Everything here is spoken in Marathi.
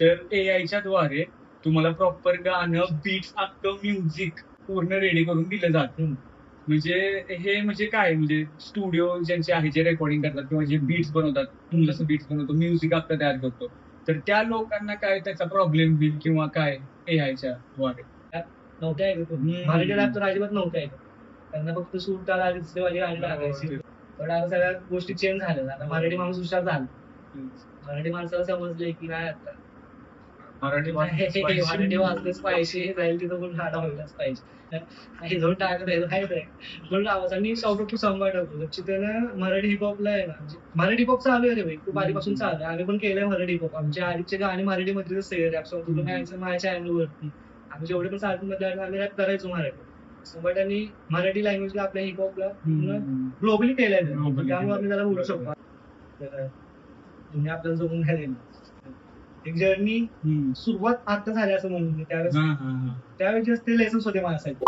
तर एआयच्या द्वारे तुम्हाला प्रॉपर गाणं, बीट्स, अख्खं म्युझिक पूर्ण रेडी करून दिलं जातं. म्हणजे हे म्हणजे काय म्हणजे स्टुडिओ ज्यांचे आहे जे रेकॉर्डिंग करतात किंवा जे बीट्स बनवतात, तुम्ही जसं बीट्स बनवतो, म्युझिक अख्खं तयार करतो. तर त्या लोकांना काय त्याचा प्रॉब्लेम होईल किंवा काय एआयच्या द्वारे? नव्हत्या ऐकत मराठी रॅप तर अजिबात नव्हत्या ऐकत. त्यांना फक्त सूट टाळा माझी गाणी लागायची. पण आता सगळ्या गोष्टी चेंज झाल्या. आता मराठी माणूस हुशार झाला. मराठी माणसाला समजले की नाही आता मराठी मराठी वाचलंच पाहिजे, जाईल तिथं पण गाणं व्हायलाच पाहिजे. हे जाऊन टाकलं पण आवाजांनी शॉर्ट टू संभाळ होतो. त्यानं मराठी हिपहॉपला आहे ना, म्हणजे मराठी हिपहॉप चालू आहे रे भाई, खूप आधीपासून चालू आहे. आम्ही पण केलंय मराठी हिपहॉप. आमच्या आधीचे गाणी मराठीमध्येच रॅप सॉन्ग तुला काय माझ्या चॅनलवरती आम्ही जेवढे पण सारखी आम्ही रॅप करायचो मराठी. संभाटांनी मराठी लँग्वेजला आपल्या हिपहॉपला ग्लोबली केलंय. त्यामुळे आम्ही त्याला बोलू शकतो. तुम्ही आपल्याला जगून घ्यायला एक जर्नी सुरुवात आता झाली असं म्हणून त्यावेळेस ते लेसन्स होते माझ्यासाठी.